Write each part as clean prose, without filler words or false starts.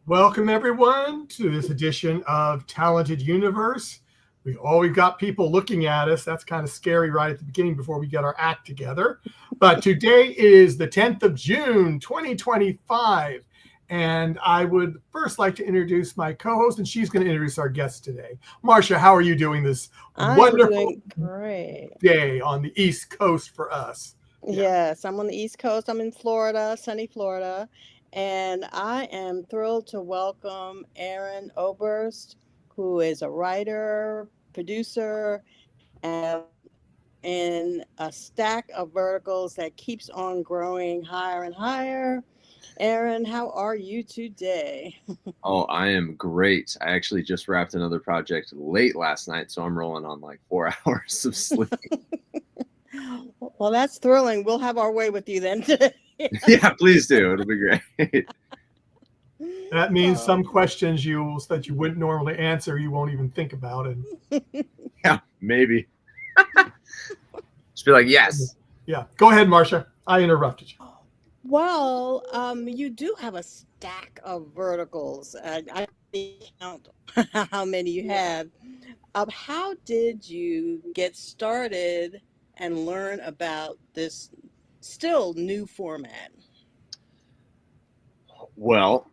Welcome, everyone, to this edition of Talented Universe. We've always got people looking at us. That's kind of scary right at the beginning before we get our act together. But today is the 10th of June, 2025. And I would first like to introduce my co-host, and she's going to introduce our guest today. Marcia, how are you doing this I'm wonderful doing great. day on the East Coast for us? Yeah. Yes, I'm on the East Coast. I'm in Florida, sunny Florida. And I am thrilled to welcome Aaron Oberst, who is a writer, producer, and in a stack of verticals that keeps on growing higher and higher. Aaron, how are you today? Oh, I am great. I actually just wrapped another project late last night, so I'm rolling on like 4 hours of sleep. Well, that's thrilling. We'll have our way with you then today. Yeah, please do. It'll be great. That means some Oh. questions that you wouldn't normally answer, you won't even think about. And Yeah, maybe. Just be like, yes. yeah, go ahead, Marcia. I interrupted you. Well, you do have a stack of verticals. I didn't count how many you have. How did you get started and learn about this still new format? Well,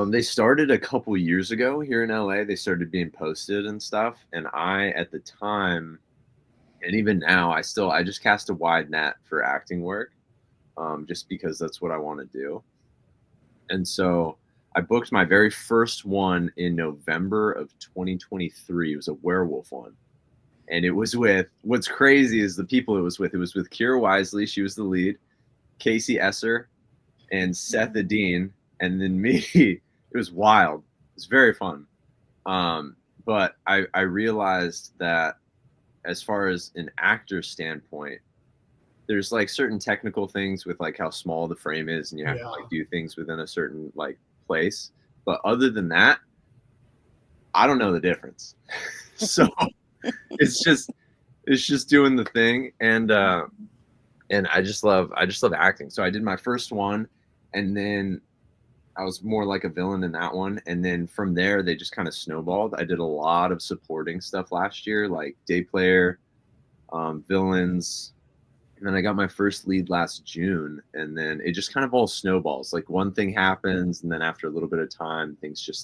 they started a couple years ago here in LA. They started being posted and stuff. And I, at the time, and even now, I just cast a wide net for acting work, just because that's what I want to do. And so I booked my very first one in November of 2023. It was a werewolf one. And it was with, what's crazy is the people it was with. It was with Keira Wisely. She was the lead. Casey Esser and Seth Adine. And then me. It was wild. It was very fun. But I realized that as far as an actor's standpoint, there's like certain technical things with like how small the frame is and you have to like do things within a certain like place. But other than that, I don't know the difference. So it's just doing the thing. And I just love acting. So I did my first one and then I was more like a villain in that one. And then from there, they just kind of snowballed. I did a lot of supporting stuff last year, like day player, villains. And then I got my first lead last June. And then it just kind of all snowballs. Like one thing happens. And then after a little bit of time, things just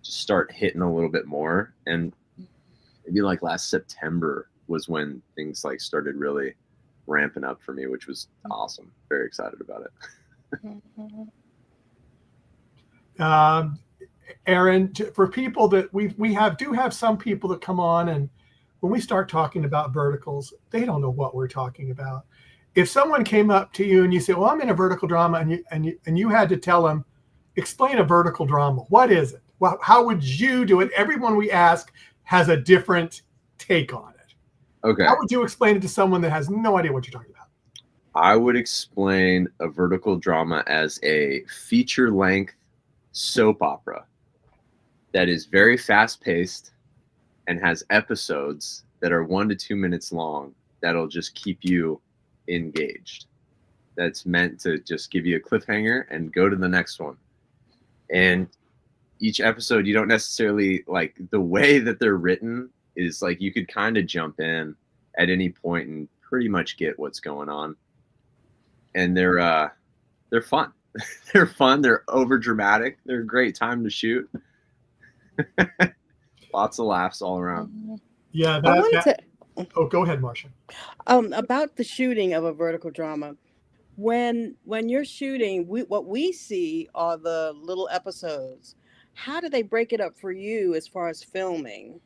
start hitting a little bit more. And maybe like last September was when things like started really ramping up for me, which was awesome. Very excited about it. Aaron, for people that we do have some people that come on, and when we start talking about verticals, they don't know what we're talking about. If someone came up to you and you said, "Well, I'm in a vertical drama," and you had to tell them, explain a vertical drama. What is it? Well, how would you do it? Everyone we ask has a different take on it. Okay. How would you explain it to someone that has no idea what you're talking about? I would explain a vertical drama as a feature-length soap opera that is very fast-paced and has episodes that are 1 to 2 minutes long that'll just keep you engaged. That's meant to just give you a cliffhanger and go to the next one. And each episode, you don't necessarily like the way that they're written is like you could kind of jump in at any point and pretty much get what's going on. And they're fun. They're fun. They're over dramatic. They're a great time to shoot. Lots of laughs all around. Yeah. Oh, go ahead, Marcia. About the shooting of a vertical drama. When you're shooting, what we see are the little episodes. How do they break it up for you as far as filming?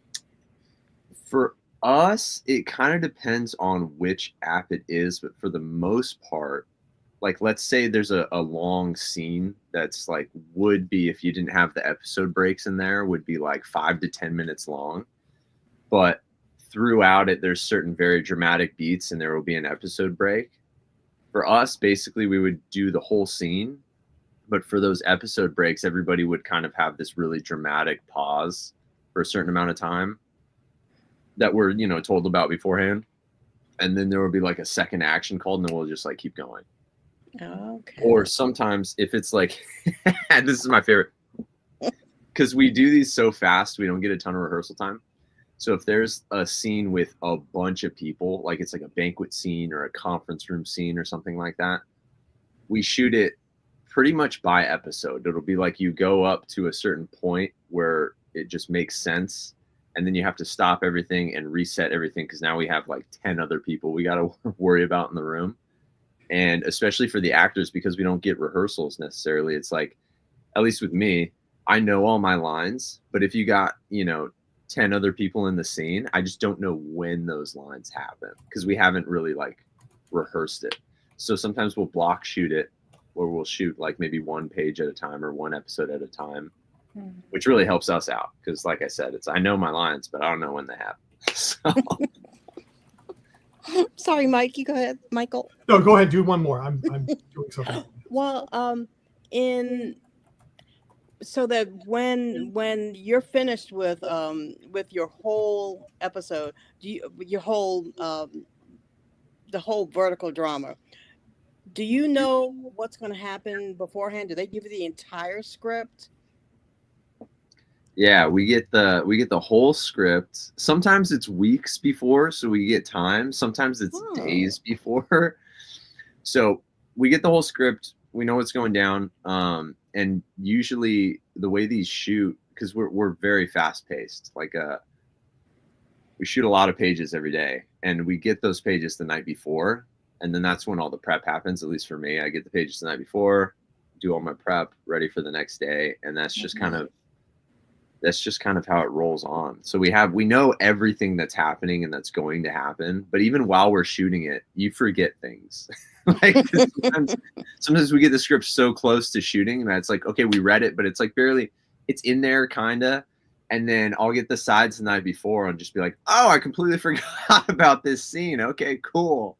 For us, it kind of depends on which app it is, but for the most part, like let's say there's a long scene that's like would be, if you didn't have the episode breaks in there, would be like 5 to 10 minutes long. But throughout it, there's certain very dramatic beats and there will be an episode break. For us, basically, we would do the whole scene. But for those episode breaks, everybody would kind of have this really dramatic pause for a certain amount of time that we're, told about beforehand. And then there will be like a second action called and then we'll just like keep going. Okay. Or sometimes if it's like, and this is my favorite, because we do these so fast, we don't get a ton of rehearsal time. So if there's a scene with a bunch of people, like it's like a banquet scene or a conference room scene or something like that, we shoot it pretty much by episode. It'll be like you go up to a certain point where it just makes sense, and then you have to stop everything and reset everything because now we have like 10 other people we got to worry about in the room. And especially for the actors, because we don't get rehearsals necessarily, it's like, at least with me, I know all my lines, but if you got, 10 other people in the scene, I just don't know when those lines happen because we haven't really like rehearsed it. So sometimes we'll block shoot it, or we'll shoot like maybe one page at a time or one episode at a time, which really helps us out because, like I said, I know my lines, but I don't know when they happen. So. Sorry, Mike. You go ahead, Michael. No, go ahead. Do one more. I'm doing something. Well, so that when you're finished with your whole episode, the whole vertical drama, do you know what's going to happen beforehand? Do they give you the entire script? Yeah, we get the whole script. Sometimes it's weeks before, so we get time. Sometimes it's days before. So we get the whole script. We know what's going down. And usually the way these shoot, because we're very fast paced. Like we shoot a lot of pages every day, and we get those pages the night before, and then that's when all the prep happens. At least for me, I get the pages the night before, do all my prep, ready for the next day, and that's just kind of how it rolls on. So we know everything that's happening and that's going to happen. But even while we're shooting it, you forget things. Like sometimes we get the script so close to shooting that it's like, okay, we read it, but it's like barely, it's in there kinda. And then I'll get the sides the night before and just be like, oh, I completely forgot about this scene. Okay, cool.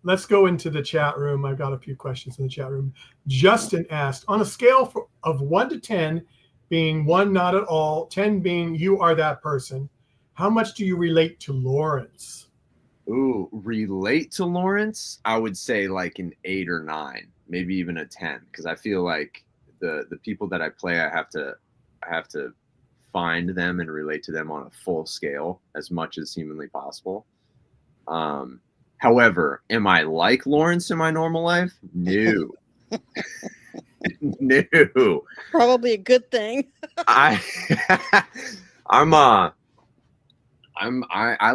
Let's go into the chat room. I've got a few questions in the chat room. Justin asked, on a scale of 1 to 10, being 1 not at all, 10 being you are that person, how much do you relate to Lawrence? Ooh, relate to Lawrence? I would say like an 8 or 9, maybe even a 10, because I feel like the people that I play, I have to find them and relate to them on a full scale as much as humanly possible. However, am I like Lawrence in my normal life? No. No. Probably a good thing. I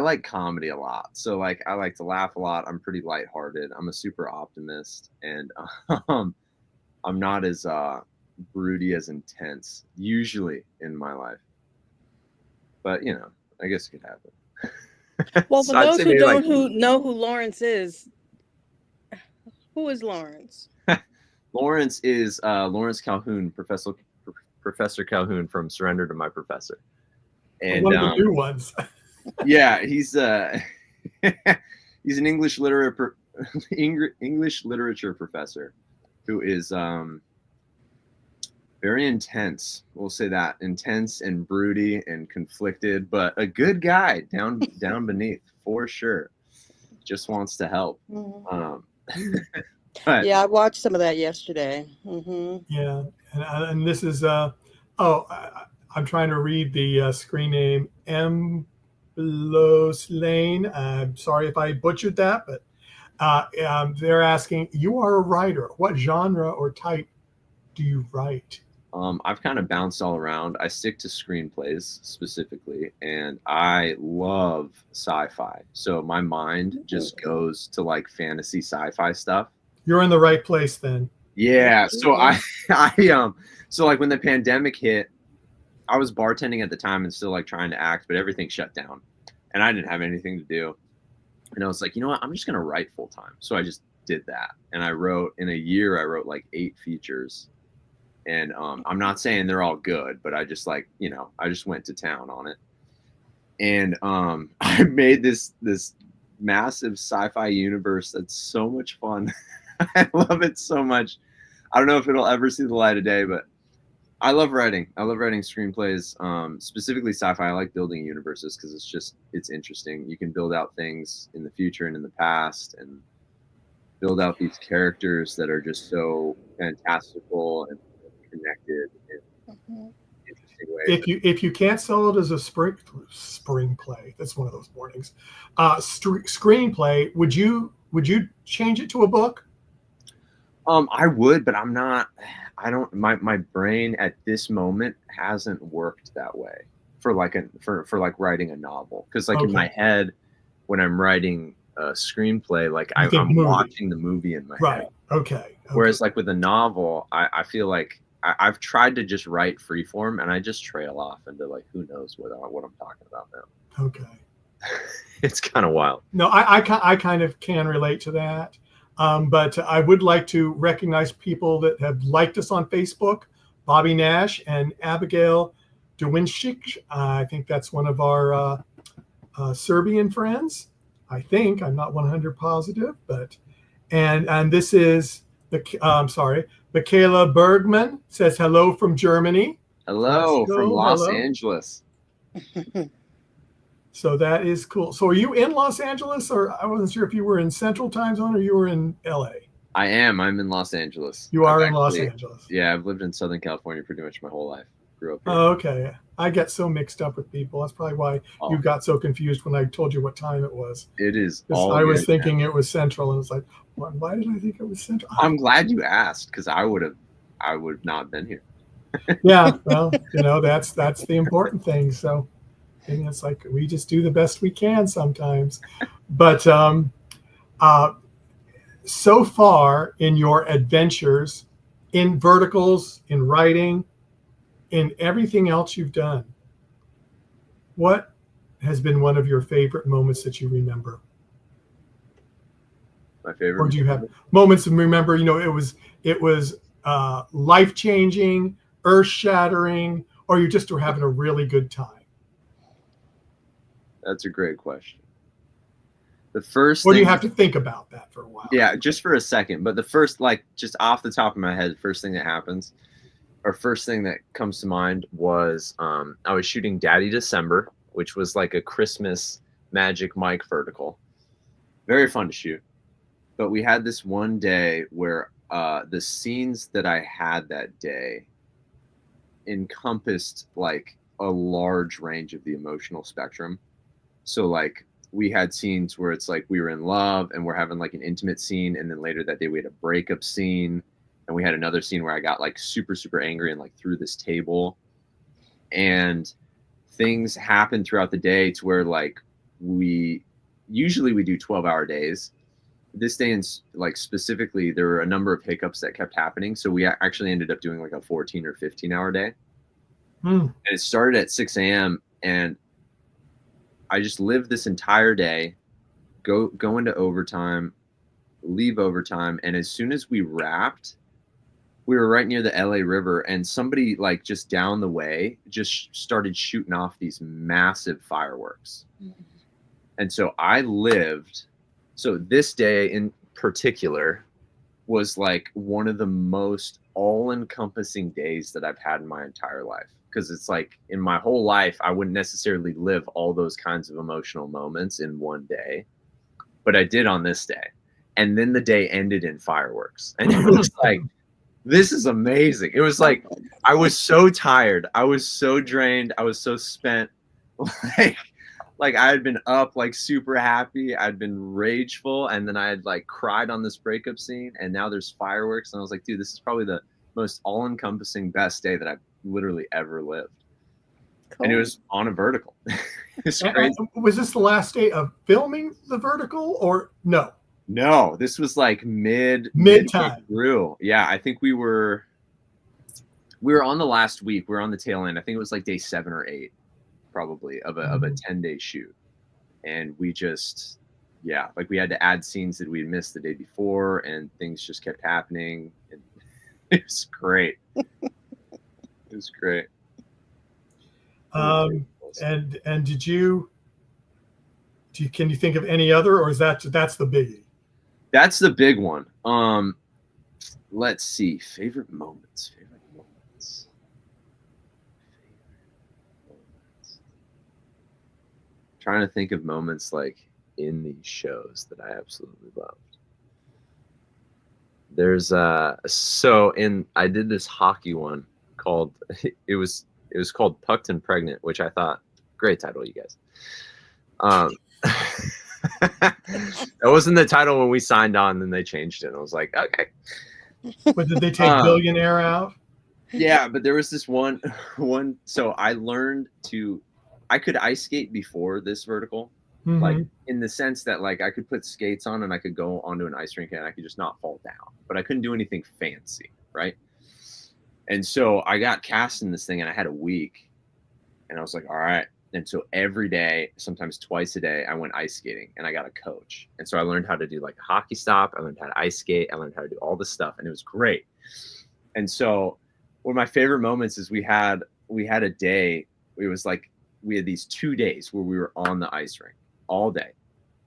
like comedy a lot. So like I like to laugh a lot. I'm pretty lighthearted. I'm a super optimist, and I'm not as broody, as intense usually in my life. But I guess it could happen. Well, So for those who don't like, know who Lawrence is, who is Lawrence? Lawrence is Lawrence Calhoun, Professor Calhoun from Surrender to My Professor. And one of the new ones. Yeah, he's he's an English literature professor who is very intense. We'll say that, intense and broody and conflicted, but a good guy down beneath for sure. Just wants to help. But, yeah, I watched some of that yesterday. Yeah, and this is I'm trying to read the screen name. Los Lane. I'm sorry if I butchered that, but they're asking, you are a writer. What genre or type do you write? I've kind of bounced all around. I stick to screenplays specifically, and I love sci-fi. So my mind just goes to like fantasy sci-fi stuff. You're in the right place then. Yeah. So so like when the pandemic hit, I was bartending at the time and still like trying to act, but everything shut down and I didn't have anything to do. And I was like, you know what? I'm just going to write full time. So I just did that. And in a year, I wrote like 8 features. And I'm not saying they're all good, but I just like, I just went to town on it. And I made this massive sci-fi universe that's so much fun. I love it so much. I don't know if it'll ever see the light of day, but I love writing. I love writing screenplays, specifically sci-fi. I like building universes because it's interesting. You can build out things in the future and in the past, and build out these characters that are just so fantastical and connected in Mhm. interesting ways. If you can't sell it as a spring play, that's one of those mornings. Screenplay, would you change it to a book? I would, but I'm not. I don't. My brain at this moment hasn't worked that way for like writing a novel. Because like in my Okay, head, when I'm writing a screenplay, like you think I'm movie, watching the movie in my head. right? Okay, okay, Whereas like with a novel, I feel like I've tried to just write freeform, and I just trail off into like who knows what I'm talking about now. okay. It's kind of wild. No, I kind of can relate to that. But I would like to recognize people that have liked us on Facebook, Bobby Nash and Abigail Dewinchik. I think that's one of our Serbian friends. I think I'm not 100 positive, but and this is the sorry, Michaela Bergman says hello from Germany. Hello from Glasgow, Los hello. Angeles. So that is cool. So are you in Los Angeles, or I wasn't sure if you were in Central Time Zone or you were in LA? I am. I'm in Los Angeles. You are in Los Angeles. Yeah, I've lived in Southern California pretty much my whole life. Grew up here. Oh, okay. I get so mixed up with people. That's probably why you got so confused when I told you what time it was. It is I was thinking it was Central, and it's like, why did I think it was Central? I'm glad you asked, because I would not been here. Yeah, well, that's the important thing. So, and it's like we just do the best we can sometimes. But so far in your adventures, in verticals, in writing, in everything else you've done, what has been one of your favorite moments that you remember? My favorite. Or do you have moments to remember? It was life-changing, earth-shattering, or you just were having a really good time? That's a great question. The first Or do you have to think about that for a while? Yeah, just for a second. But the first, like, just off the top of my head, first thing that happens, or first thing that comes to mind was I was shooting Daddy December, which was like a Christmas Magic Mike vertical. Very fun to shoot. But we had this one day where the scenes that I had that day encompassed like a large range of the emotional spectrum. So like we had scenes where it's like we were in love and we're having like an intimate scene, and then later that day we had a breakup scene, and we had another scene where I got like super, super angry and like threw this table. And things happen throughout the day to where like we usually do 12-hour days. This day, in like specifically, there were a number of hiccups that kept happening. So we actually ended up doing like a 14 or 15-hour day. And it started at 6 a.m. and I just lived this entire day, go into overtime, leave overtime. And as soon as we wrapped, we were right near the LA River, and somebody like just down the way just started shooting off these massive fireworks. And so I lived. So this day in particular was like one of the most all-encompassing days that I've had in my entire life. Because it's like in my whole life, I wouldn't necessarily live all those kinds of emotional moments in one day, but I did on this day. And then the day ended in fireworks. And it was like, this is amazing. It was like, I was so tired. I was so drained. I was so spent. Like I had been up, like super happy. I'd been rageful. And then I had like cried on this breakup scene. And now there's fireworks. And I was like, dude, this is probably the most all-encompassing best day that I've literally ever lived. Cool. And it was on a vertical. It's crazy. Was this the last day of filming the vertical or no? No, this was like mid time through. Yeah, I think we were on the last week. We were on the tail end. I think it was like day 7 or 8, probably of a 10-day shoot. And we just, yeah, like we had to add scenes that we had missed the day before, and things just kept happening. And it was great. It was great. And can you think of any other, or is that's the biggie? That's the big one. Let's see. Favorite moments. trying to think of moments like in these shows that I absolutely loved. There's I did this hockey one called it was called Pucked and Pregnant, which I thought great title, you guys. That wasn't the title when we signed on, then they changed it. I was like, okay. But did they take billionaire out? Yeah, but there was this one. So I learned I could ice skate before this vertical, like in the sense that like I could put skates on and I could go onto an ice rink and I could just not fall down, but I couldn't do anything fancy, right? And so I got cast in this thing and I had a week, and I was like, all right. And so every day, sometimes twice a day, I went ice skating and I got a coach. And so I learned how to do like a hockey stop. I learned how to ice skate. I learned how to do all this stuff, and it was great. And so one of my favorite moments is we had a day. It was like we had these 2 days where we were on the ice rink all day,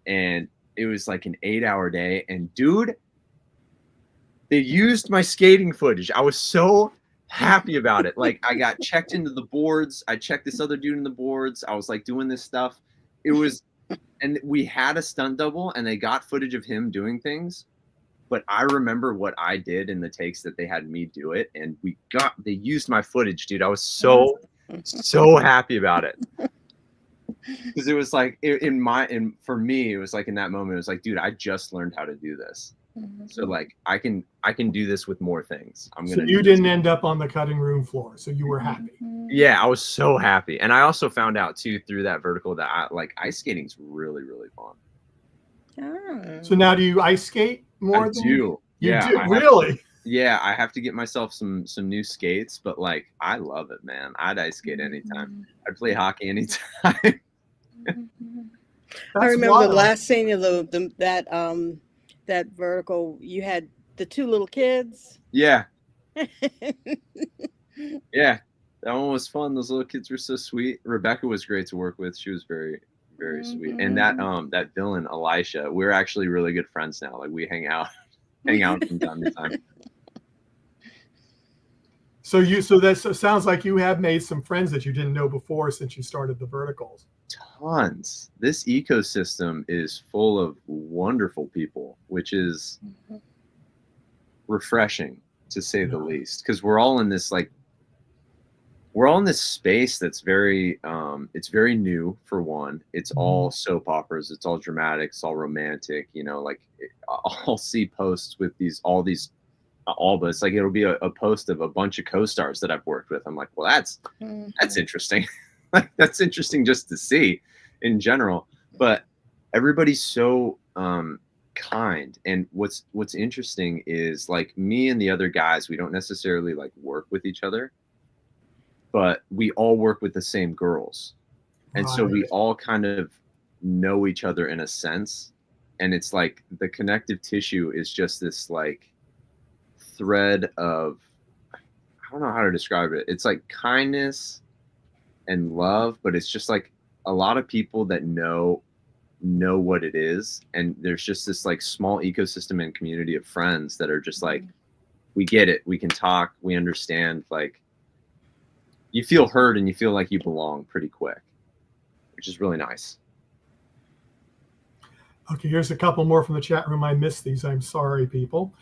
and it was like an 8-hour day. And dude, they used my skating footage. I was so happy about it. Like I got checked into the boards. I checked this other dude in the boards. I was like doing this stuff. It was, and we had a stunt double and they got footage of him doing things. But I remember what I did in the takes that they had me do it. And they used my footage, dude. I was so happy about it. Because it was like for me, it was like in that moment, it was like, dude, I just learned how to do this. So like I can do this with more things. So you didn't end up on the cutting room floor, so you were happy. Yeah, I was so happy. And I also found out too through that vertical that ice skating's really, really fun. Oh. So now do you ice skate more? I do. You do? Really? Yeah, I have to get myself some new skates, but like I love it, man. I'd ice skate anytime. I'd play hockey anytime. I remember the last scene of that vertical. You had the 2 little kids. Yeah. Yeah, that one was fun. Those little kids were so sweet. Rebecca was great to work with. She was very, very sweet. And that villain, Elisha, we're actually really good friends now. Like we hang out from time to time. So that sounds like you have made some friends that you didn't know before since you started the verticals. Tons. This ecosystem is full of wonderful people, which is refreshing to say the least, because we're all in this space that's very it's very new. For one, it's all soap operas, it's all dramatic, it's all romantic, like I'll see posts with all but it's like it'll be a post of a bunch of co-stars that I've worked with. I'm like, well, that's interesting. Like that's interesting just to see in general, but everybody's so kind. And what's interesting is like me and the other guys, we don't necessarily like work with each other, but we all work with the same girls. And so we all kind of know each other in a sense. And it's like the connective tissue is just this like thread of, I don't know how to describe it. It's like kindness and love, but it's just like a lot of people that know what it is. And there's just this like small ecosystem and community of friends that are just like, we get it. We can talk. We understand. Like you feel heard and you feel like you belong pretty quick, which is really nice. Okay, here's a couple more from the chat room. I missed these. I'm sorry, people.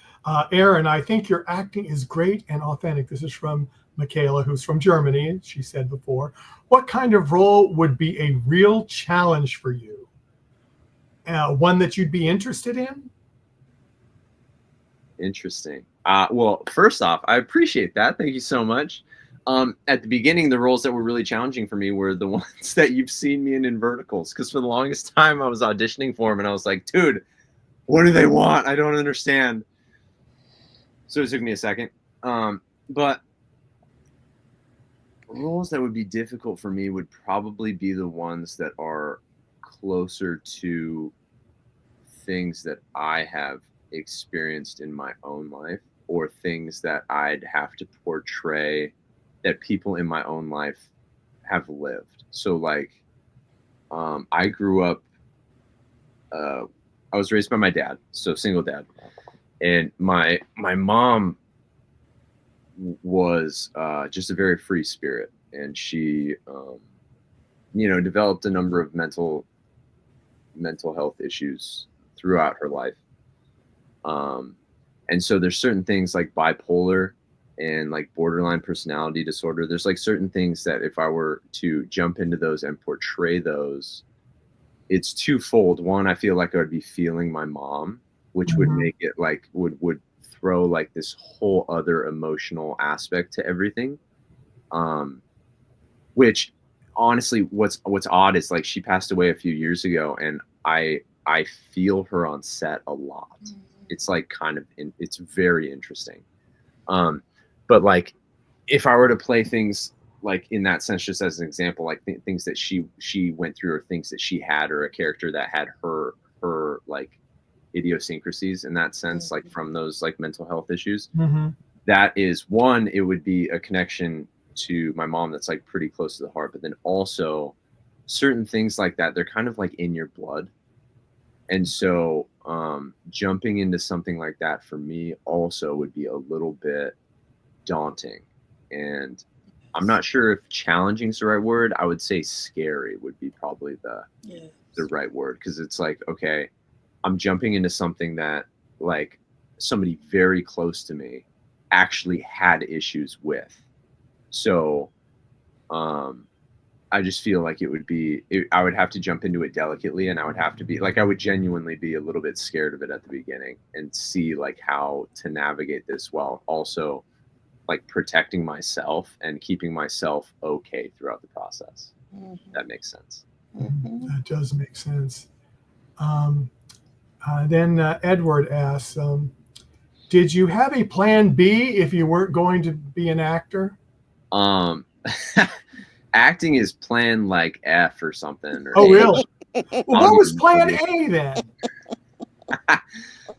Aaron, I think your acting is great and authentic. This is from Michaela, who's from Germany. She said before, what kind of role would be a real challenge for you? One that you'd be interested in? Interesting. Well, first off, I appreciate that. Thank you so much. At the beginning, the roles that were really challenging for me were the ones that you've seen me in verticals. Because for the longest time, I was auditioning for them, and I was like, dude, what do they want? I don't understand. So it took me a second. But roles that would be difficult for me would probably be the ones that are closer to things that I have experienced in my own life, or things that I'd have to portray that people in my own life have lived. So like, I grew up, I was raised by my dad, so single dad. And my mom was just a very free spirit. And she developed a number of mental health issues throughout her life. And so there's certain things like bipolar and like borderline personality disorder. There's like certain things that if I were to jump into those and portray those, it's twofold. One, I feel like I would be feeling my mom, which would make it like would throw like this whole other emotional aspect to everything. Which honestly, what's odd is like she passed away a few years ago, and I feel her on set a lot. It's like it's very interesting. But like if I were to play things like in that sense, just as an example, like things that she went through, or things that she had, or a character that had her like idiosyncrasies in that sense, like from those like mental health issues, that is one, it would be a connection to my mom that's like pretty close to the heart. But then also certain things like that, they're kind of like in your blood. And so jumping into something like that for me also would be a little bit daunting. And I'm not sure if challenging is the right word. I would say scary would be probably the right word, because it's like, okay, I'm jumping into something that like somebody very close to me actually had issues with. So I just feel like I would have to jump into it delicately, and I would have to be like, I would genuinely be a little bit scared of it at the beginning and see like how to navigate this while also like protecting myself and keeping myself okay throughout the process. That makes sense. That does make sense. Then Edward asks, did you have a plan B if you weren't going to be an actor? Acting is plan like F or something. Or really? Well, what was plan A then?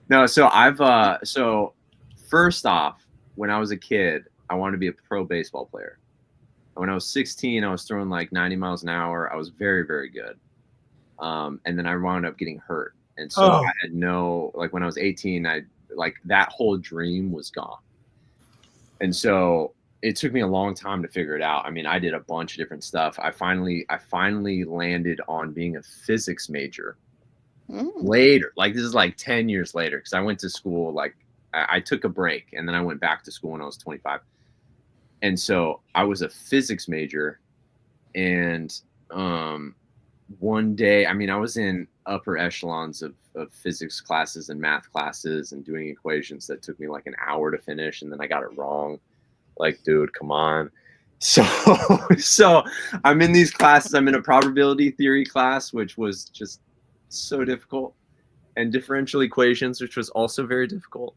No, so first off, when I was a kid, I wanted to be a pro baseball player. When I was 16, I was throwing like 90 miles an hour. I was very, very good. And then I wound up getting hurt. And so I had like when I was 18, like that whole dream was gone. And so it took me a long time to figure it out. I mean, I did a bunch of different stuff. I finally landed on being a physics major later. Like this is like 10 years later, because I went to school, like I took a break and then I went back to school when I was 25. And so I was a physics major. And one day, I mean, I was in upper echelons of physics classes and math classes and doing equations that took me like an hour to finish. And then I got it wrong. Like, dude, come on. So I'm in these classes. I'm in a probability theory class, which was just so difficult, and differential equations, which was also very difficult.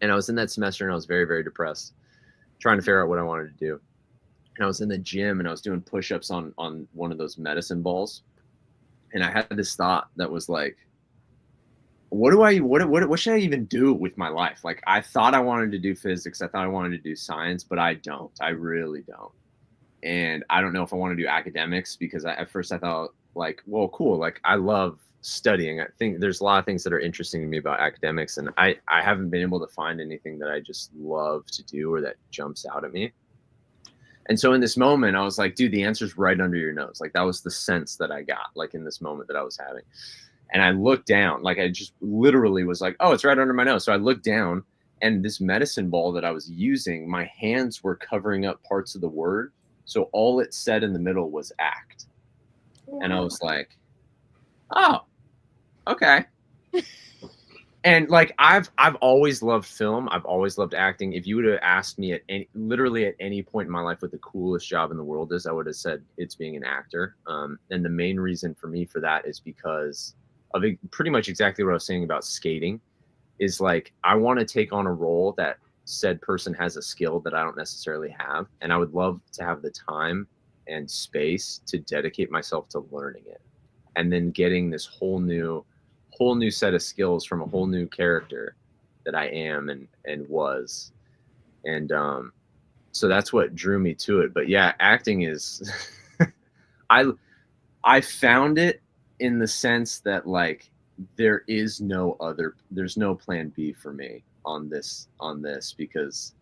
And I was in that semester and I was very, very depressed, trying to figure out what I wanted to do. And I was in the gym and I was doing push-ups on one of those medicine balls. And I had this thought that was like, what should I even do with my life? Like, I thought I wanted to do physics. I thought I wanted to do science, but I don't. I really don't. And I don't know if I want to do academics, because at first I thought like, well, cool. Like, I love studying. I think there's a lot of things that are interesting to me about academics. And I haven't been able to find anything that I just love to do or that jumps out at me. And so in this moment, I was like, dude, the answer's right under your nose. Like, that was the sense that I got, like, in this moment that I was having. And I looked down, like I just literally was like, oh, it's right under my nose. So I looked down, and this medicine ball that I was using, my hands were covering up parts of the word. So all it said in the middle was act. And I was like, oh, okay. And like, I've always loved film. I've always loved acting. If you would have asked me literally at any point in my life what the coolest job in the world is, I would have said it's being an actor. And the main reason for me for that is because of pretty much exactly what I was saying about skating, is like, I want to take on a role that said person has a skill that I don't necessarily have. And I would love to have the time and space to dedicate myself to learning it, and then getting this whole new set of skills from a whole new character that I am and was. And so that's what drew me to it. But yeah, acting is I found it in the sense that like there's no plan B for me on this, because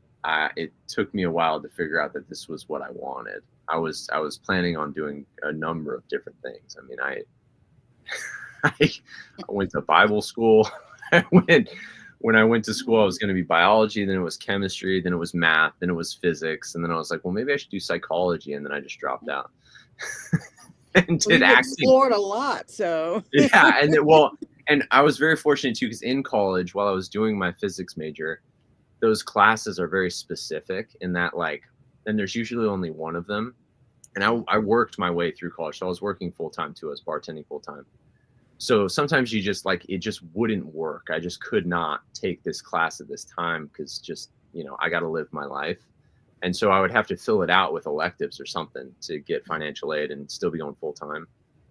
it took me a while to figure out that this was what I wanted. I was planning on doing a number of different things. I mean, I went to Bible school. When I went to school, I was going to be biology, then it was chemistry, then it was math, then it was physics, and then I was like, well, maybe I should do psychology, and then I just dropped out and did You've acting. explored a lot, so Yeah, and and I was very fortunate too, because in college, while I was doing my physics major, those classes are very specific in that, like, and there's usually only one of them. And I worked my way through college, so I was working full time too. I was bartending full time. So sometimes you just like, it just wouldn't work. I just could not take this class at this time because just, you know, I got to live my life. And so I would have to fill it out with electives or something to get financial aid and still be going full time.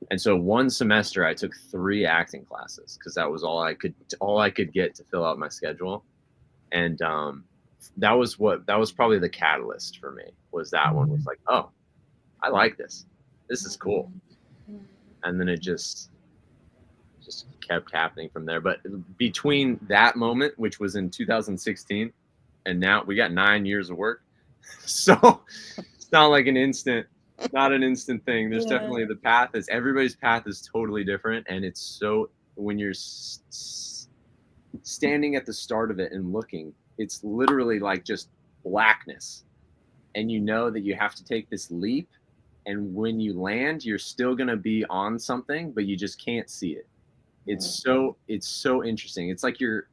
And so one semester I took 3 acting classes because that was all I could get to fill out my schedule. And that was probably the catalyst for me, was that one was like, oh, I like this. This is cool. And then it just kept happening from there. But between that moment, which was in 2016, and now we got 9 years of work. So it's not like an instant thing. There's definitely the path is, everybody's path is totally different. And it's so, when you're standing at the start of it and looking, it's literally like just blackness. And you know that you have to take this leap. And when you land, you're still going to be on something, but you just can't see it. It's so interesting. It's like you're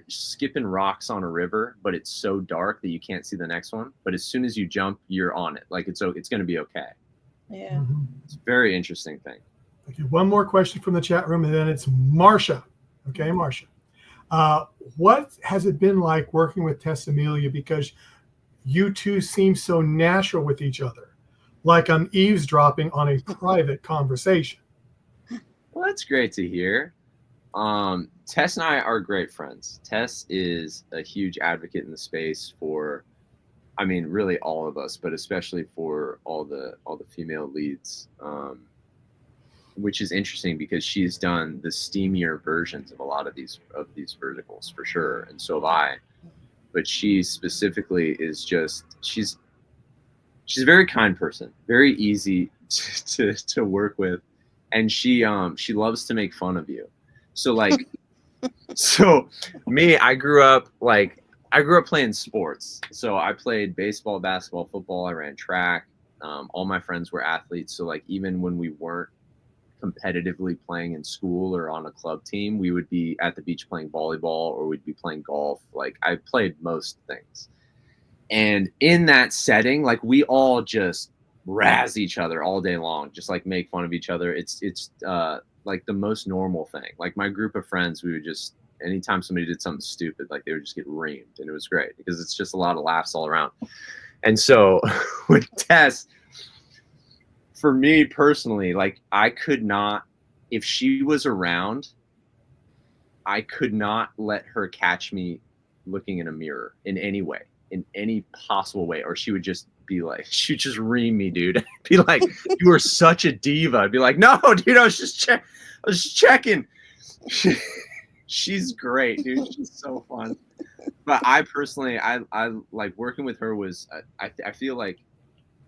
skipping rocks on a river, but it's so dark that you can't see the next one. But as soon as you jump, you're on it. Like it's going to be okay. Yeah. It's a very interesting thing. Okay, one more question from the chat room, and then it's Marcia. Okay, Marcia. What has it been like working with Tess Amelia? Because you two seem so natural with each other, like I'm eavesdropping on a private conversation. Well, that's great to hear. Tess and I are great friends. Tess is a huge advocate in the space for, I mean, really all of us, but especially for all the female leads, which is interesting because she's done the steamier versions of a lot of these verticals for sure, and so have I. But she specifically is just, she's a very kind person, very easy to work with. And she loves to make fun of you. So like, so me, I grew up playing sports. So I played baseball, basketball, football. I ran track. All my friends were athletes. So like, even when we weren't competitively playing in school or on a club team, we would be at the beach playing volleyball, or we'd be playing golf. Like I played most things. And in that setting, like we all just razz each other all day long, just like make fun of each other. It's like the most normal thing. Like my group of friends, we would just, anytime somebody did something stupid, like they would just get reamed, and it was great because it's just a lot of laughs all around. And so with Tess, for me personally, like I could not, if she was around, I could not let her catch me looking in a mirror in any way, in any possible way, or she would just be like, she'd just ream me, dude. I'd be like, you are such a diva. I'd be like, no, dude, I was just checking. She's great, dude. She's so fun. But I personally, I like working with her was, I feel like,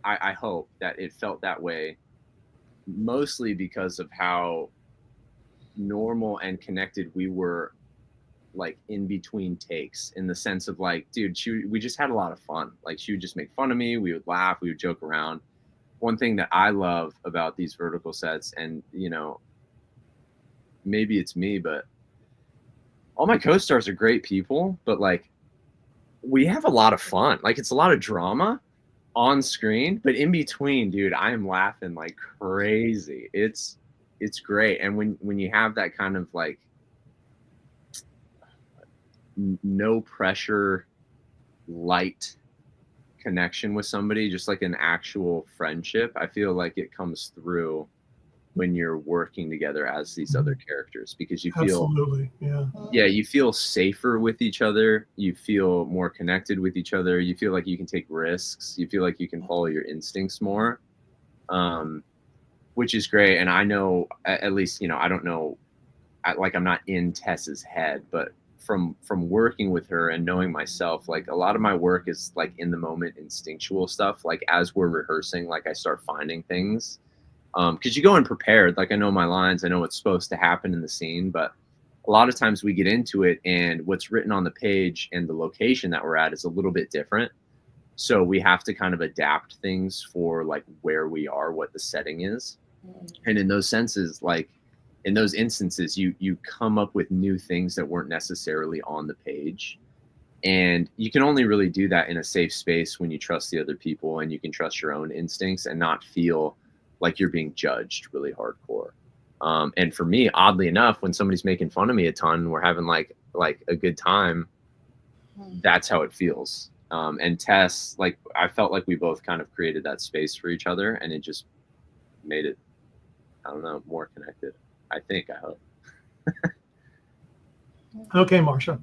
I hope that it felt that way, mostly because of how normal and connected we were, like in between takes, in the sense of like, dude, we just had a lot of fun. Like she would just make fun of me, we would laugh, we would joke around. One thing that I love about these vertical sets, and you know, maybe it's me, but all my co-stars are great people, but like we have a lot of fun. Like it's a lot of drama on screen, but in between, dude, I am laughing like crazy. It's great. And when you have that kind of like no pressure, light connection with somebody, just like an actual friendship, I feel like it comes through when you're working together as these other characters, because you feel, absolutely, yeah, you feel safer with each other, you feel more connected with each other, you feel like you can take risks, you feel like you can follow your instincts more, which is great. And I know, at least, you know, I don't know, I'm not in Tess's head, but from working with her and knowing myself, like a lot of my work is like in the moment instinctual stuff. Like as we're rehearsing, like I start finding things. Because you go in prepared, like I know my lines, I know what's supposed to happen in the scene, but a lot of times we get into it and what's written on the page and the location that we're at is a little bit different. So we have to kind of adapt things for like where we are, what the setting is. And in those senses, like in those instances, you come up with new things that weren't necessarily on the page. And you can only really do that in a safe space when you trust the other people and you can trust your own instincts and not feel like you're being judged really hardcore. And for me, oddly enough, when somebody's making fun of me a ton, we're having like a good time. That's how it feels. And Tess, like I felt like we both kind of created that space for each other, and it just made it, I don't know, more connected. I think, I hope. Okay, Marsha.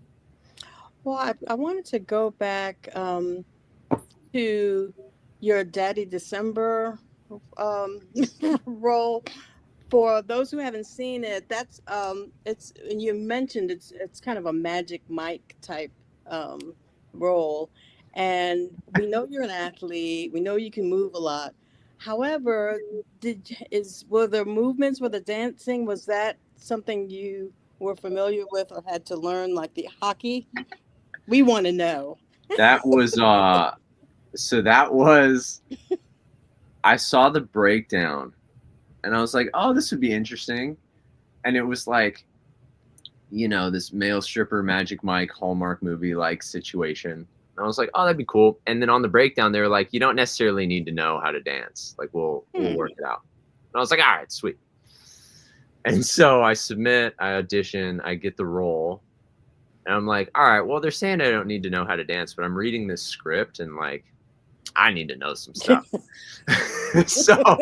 Well, I wanted to go back to your Daddy December role. For those who haven't seen it, that's it's, and you mentioned it's kind of a Magic Mike type role, and we know you're an athlete. We know you can move a lot. However, were the movements, were the dancing, was that something you were familiar with or had to learn, like the hockey? We want to know. That was so that was, I saw the breakdown and I was like, oh, this would be interesting. And it was like, you know, this male stripper Magic Mike Hallmark movie like situation. And I was like, oh, that'd be cool. And then on the breakdown, they were like, you don't necessarily need to know how to dance. Like we'll work it out. And I was like, all right, sweet. And so I submit, I audition, I get the role. And I'm like, all right, well, they're saying I don't need to know how to dance, but I'm reading this script and like, I need to know some stuff. So,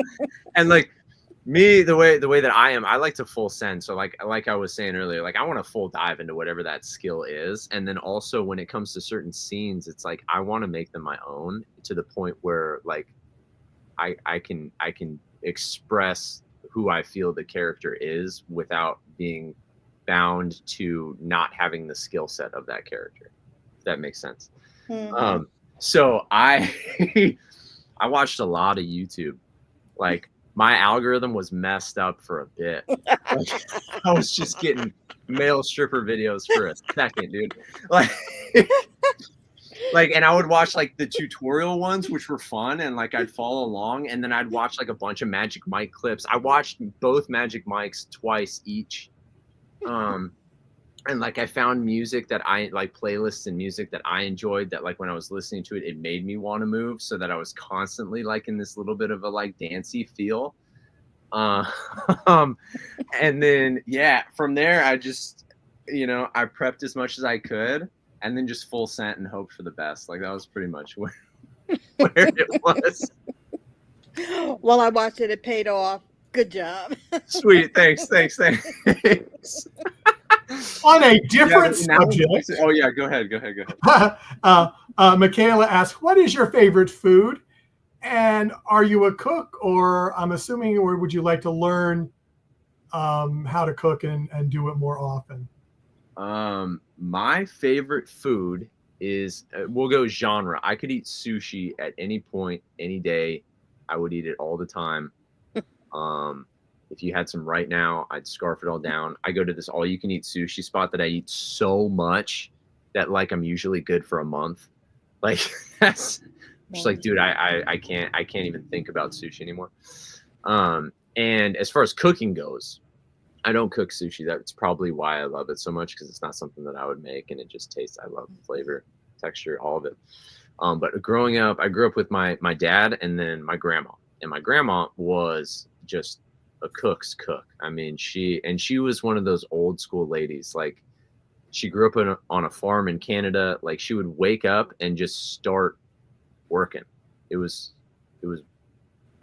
and like me, the way that I am, I like to full send. So like I was saying earlier, like I want to full dive into whatever that skill is. And then also when it comes to certain scenes, it's like, I want to make them my own to the point where like, I can express who I feel the character is without being bound to not having the skill set of that character, if that makes sense. So I I watched a lot of YouTube. Like my algorithm was messed up for a bit. Like, I was just getting male stripper videos for a second, dude. Like and I would watch like the tutorial ones, which were fun, and like I'd follow along, and then I'd watch like a bunch of Magic Mike clips. I watched both Magic Mikes twice each. And like I found music that I like, playlists and music that I enjoyed, that like when I was listening to it, it made me want to move, so that I was constantly like in this little bit of a like dancey feel. And then yeah, from there I just, you know, I prepped as much as I could and then just full sent and hoped for the best. Like that was pretty much where it was. Well, I watched it. It paid off. Good job. Sweet. Thanks. On a different subject. Oh yeah, go ahead. Michaela asks, what is your favorite food? And are you a cook, or I'm assuming, or would you like to learn how to cook and do it more often? My favorite food is, we'll go genre. I could eat sushi at any point, any day. I would eat it all the time. If you had some right now, I'd scarf it all down. I go to this all-you-can-eat sushi spot that I eat so much that like I'm usually good for a month. Like that's just like, dude, I can't even think about sushi anymore. And as far as cooking goes, I don't cook sushi. That's probably why I love it so much, because it's not something that I would make, and it just tastes. I love the flavor, texture, all of it. But growing up, I grew up with my dad and then my grandma, and my grandma was just a cook's cook. I mean, she was one of those old school ladies. Like she grew up on a farm in Canada. Like she would wake up and just start working. It was,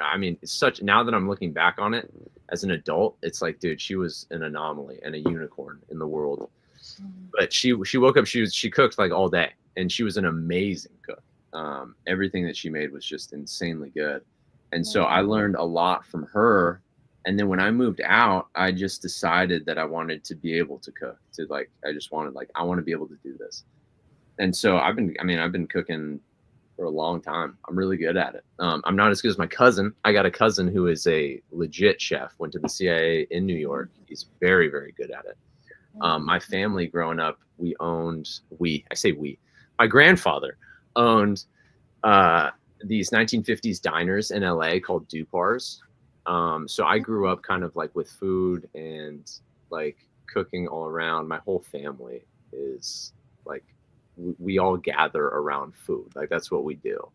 I mean, it's such, now that I'm looking back on it as an adult, it's like, dude, she was an anomaly and a unicorn in the world. But she woke up, she cooked like all day, and she was an amazing cook. Everything that she made was just insanely good. And so I learned a lot from her And then when I moved out, I just decided that I wanted to be able to cook, to like, I just wanted, like, I want to be able to do this. And so I've been cooking for a long time. I'm really good at it. I'm not as good as my cousin. I got a cousin who is a legit chef, went to the CIA in New York. He's very, very good at it. My family growing up, my grandfather owned these 1950s diners in LA called Dupars. So I grew up kind of like with food and like cooking all around. My whole family is like, we all gather around food. Like that's what we do.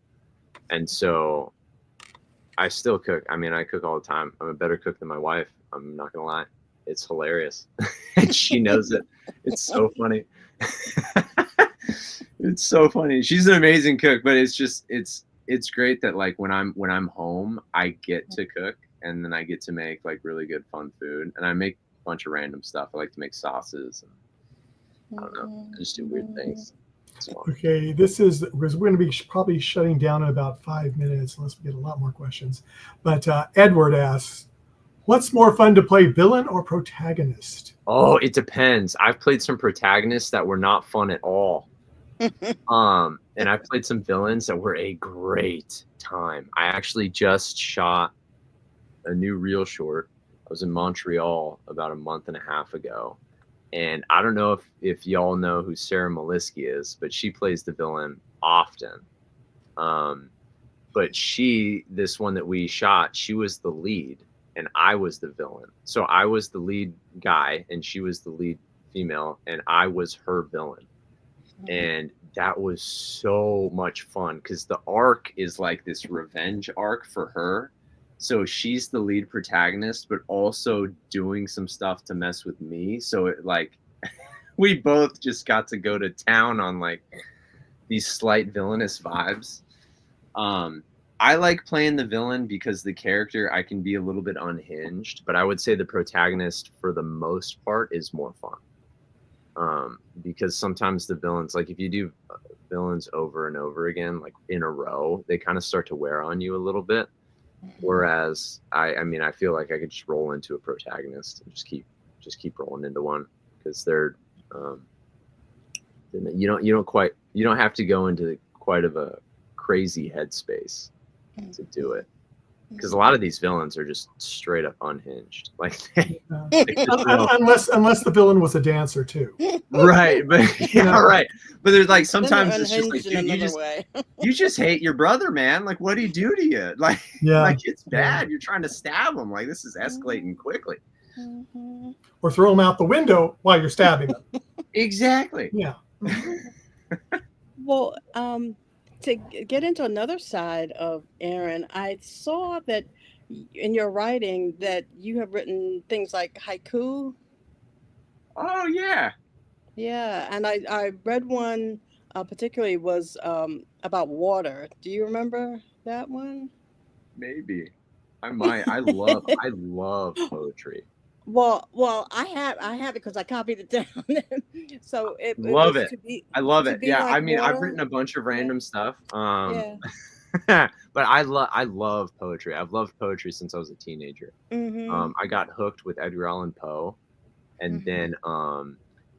And so I still cook. I mean, I cook all the time. I'm a better cook than my wife. I'm not gonna lie. It's hilarious. And she knows it. It's so funny. It's so funny. She's an amazing cook, but it's great that like when I'm home, I get to cook, and then I get to make like really good fun food, and I make a bunch of random stuff. I like to make sauces, and I don't know, I just do weird things. Okay, this is because we're going to be probably shutting down in about 5 minutes unless we get a lot more questions. But Edward asks, what's more fun to play, villain or protagonist? Oh, it depends. I've played some protagonists that were not fun at all. And I've played some villains that were a great time. I actually just shot a new reel short. I was in Montreal about a month and a half ago. And I don't know if y'all know who Sarah Maliski is, but she plays the villain often. But this one that we shot, she was the lead and I was the villain. So I was the lead guy and she was the lead female and I was her villain. And that was so much fun because the arc is like this revenge arc for her. So she's the lead protagonist, but also doing some stuff to mess with me. So it like, we both just got to go to town on like these slight villainous vibes. I like playing the villain because the character, I can be a little bit unhinged, but I would say the protagonist for the most part is more fun. Because sometimes the villains, like if you do villains over and over again, like in a row, they kind of start to wear on you a little bit. Whereas I mean, I feel like I could just roll into a protagonist and just keep rolling into one because they're, you don't have to go into quite of a crazy headspace to do it. Because a lot of these villains are just straight up unhinged. Like, unless the villain was a dancer too. Right, but yeah, right. But there's like sometimes it's just like, dude, you just hate your brother, man. Like, what do he do to you? Like, like it's bad. You're trying to stab him. Like, this is escalating quickly. Or throw him out the window while you're stabbing him. Exactly. Yeah. Well, to get into another side of Aaron, I saw that in your writing that you have written things like haiku. Oh yeah. Yeah, and I read one particularly was about water. Do you remember that one? Maybe. I might. I love poetry. Well, I have it because I copied it down. So it Love was it. to be, I love to it. be Yeah, like I mean, I've water. written a bunch of random stuff. Yeah. But I love poetry. I've loved poetry since I was a teenager. Mm-hmm. I got hooked with Edgar Allan Poe, and then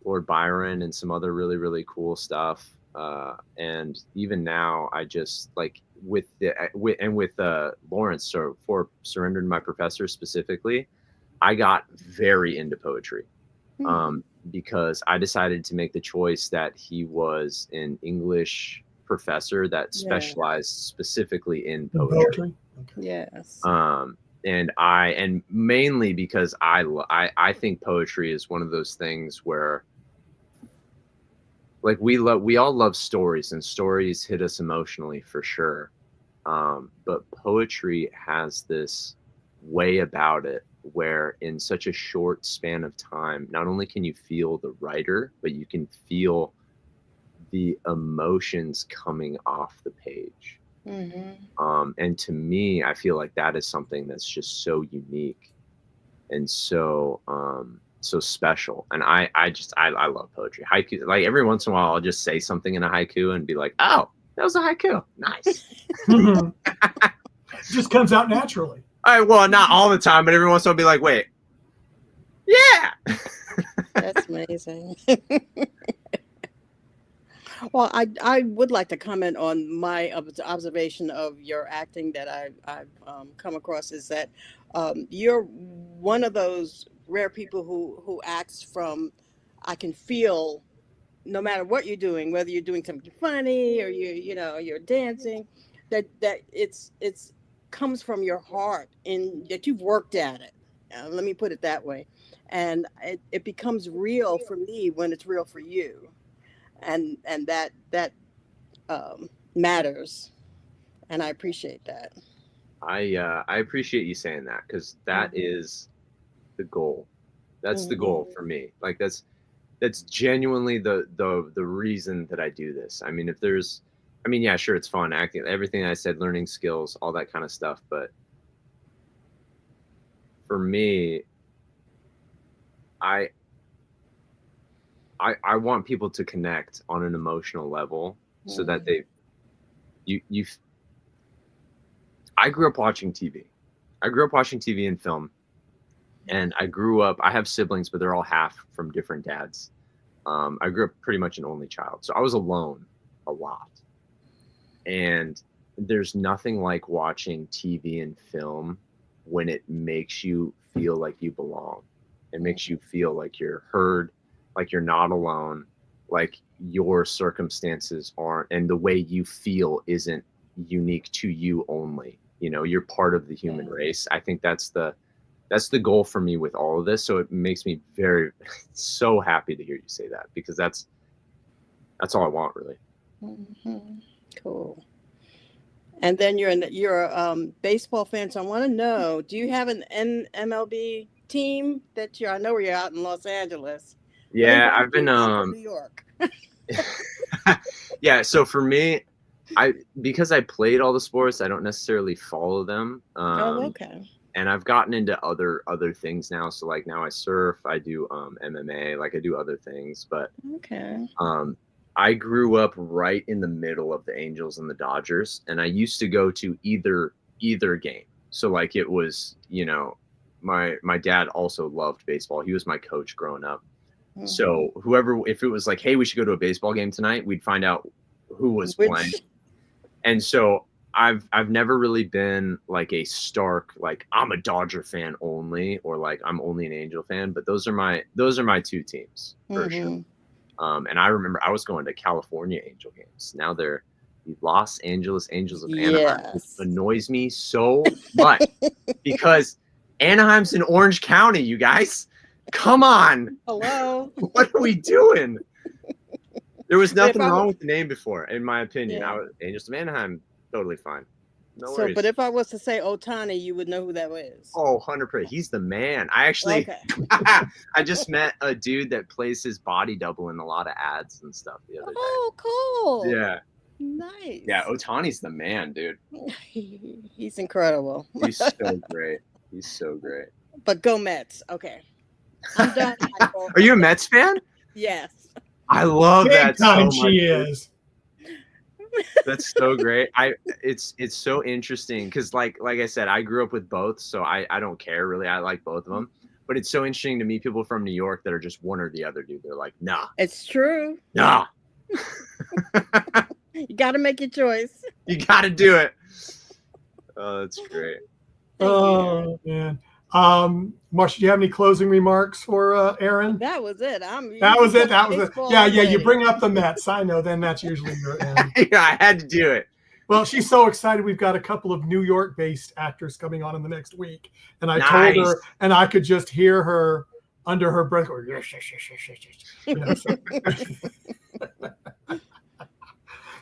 Lord Byron and some other really, really cool stuff. And even now, I just like with Lawrence, so for Surrender to My Professor specifically, I got very into poetry. Because I decided to make the choice that he was an English professor that specialized specifically in poetry. Yes. And mainly because I think poetry is one of those things where like we all love stories and stories hit us emotionally for sure. But poetry has this way about it where in such a short span of time, not only can you feel the writer, but you can feel the emotions coming off the page. And to me, I feel like that is something that's just so unique and so so special. And I love poetry. Haiku, like every once in a while I'll just say something in a haiku and be like, oh, that was a haiku. Nice. It just comes out naturally. Well, not all the time, but every once in a while, I'll be like, wait, yeah. That's amazing. Well, I would like to comment on my observation of your acting that I've come across is that you're one of those rare people who acts from, I can feel, no matter what you're doing, whether you're doing something funny or you're dancing, that it's comes from your heart and that you've worked at it. Let me put it that way, and it becomes real for me when it's real for you, and that matters, and I appreciate that. I appreciate you saying that, because that is the goal. That's the goal for me. Like that's genuinely the reason that I do this. I mean, yeah, sure, it's fun acting, everything I said, learning skills, all that kind of stuff. But for me, I want people to connect on an emotional level, so that I grew up watching TV. I grew up watching TV and film. And I have siblings, but they're all half from different dads. I grew up pretty much an only child. So I was alone a lot. And there's nothing like watching TV and film when it makes you feel like you belong. It makes you feel like you're heard, like you're not alone, like your circumstances aren't, and the way you feel isn't unique to you only. You're part of the human race. I think that's the goal for me with all of this. So it makes me very, so happy to hear you say that, because that's all I want, really. Cool. And then you're a baseball fan, so I want to know: do you have an MLB team that I know you're out in Los Angeles? Yeah, I've been New York. Yeah. So for me, because I played all the sports, I don't necessarily follow them. Okay. And I've gotten into other things now. So like now I surf, I do MMA, like I do other things. But okay. I grew up right in the middle of the Angels and the Dodgers, and I used to go to either game. So like it was, my dad also loved baseball. He was my coach growing up. So if it was like, hey, we should go to a baseball game tonight, we'd find out who was playing. And so I've never really been like a stark, like I'm a Dodger fan only, or like I'm only an Angel fan, but those are my two teams for sure. And I remember I was going to California Angel games. Now they're the Los Angeles Angels of Anaheim. It annoys me so much because Anaheim's in Orange County, you guys. Come on. Hello. What are we doing? There was nothing wrong with the name before, in my opinion. Yeah. Angels of Anaheim, totally fine. No So, worries. but if I was to say Ohtani, you would know who that was. Oh, 100%. He's the man. I actually, I just met a dude that plays his body double in a lot of ads and stuff the other day. Oh, cool. Yeah. Nice. Yeah, Ohtani's the man, dude. He's incredible. He's so great. He's so great. But go Mets. Okay. I'm done. Are you a Mets fan? Yes. I love that so much. She is. That's so great. It's so interesting because like I said, I grew up with both, so I don't care really. I like both of them. But it's so interesting to meet people from New York that are just one or the other, dude. They're like, nah. It's true. Nah. You got to make your choice. You got to do it. Oh, that's great. Oh, man. Marsha, do you have any closing remarks for Aaron? That was it. That was it. Yeah. You bring up the Mets. I know. Then that's usually your end. Yeah, I had to do it. Well, she's so excited. We've got a couple of New York-based actors coming on in the next week, and I told her, and I could just hear her under her breath go, yes.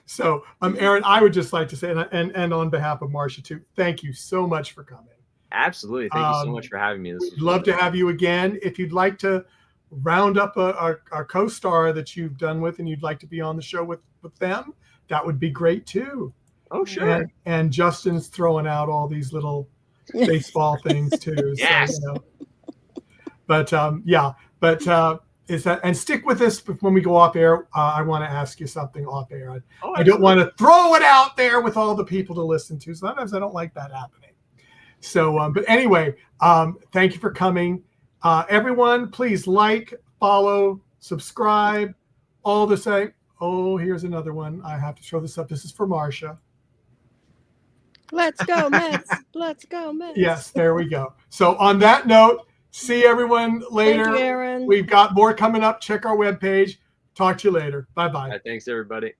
So, Aaron, I would just like to say, and on behalf of Marsha too, thank you so much for coming. Absolutely. Thank you so much for having me. We'd love to have you again. If you'd like to round up our co-star that you've done with, and you'd like to be on the show with them, that would be great too. Oh, sure. And Justin's throwing out all these little baseball things too. Yes. So, But is that, and stick with us when we go off air. I want to ask you something off air. I don't want to throw it out there with all the people to listen to. Sometimes I don't like that happening. So, but anyway, thank you for coming. Everyone, please like, follow, subscribe, all the same. Oh, here's another one. I have to show this up. This is for Marcia. Let's go, Mets. Let's go, Mets. Yes, there we go. So on that note, see everyone later. Thank you, Aaron. We've got more coming up. Check our webpage. Talk to you later. Bye-bye. Thanks, everybody.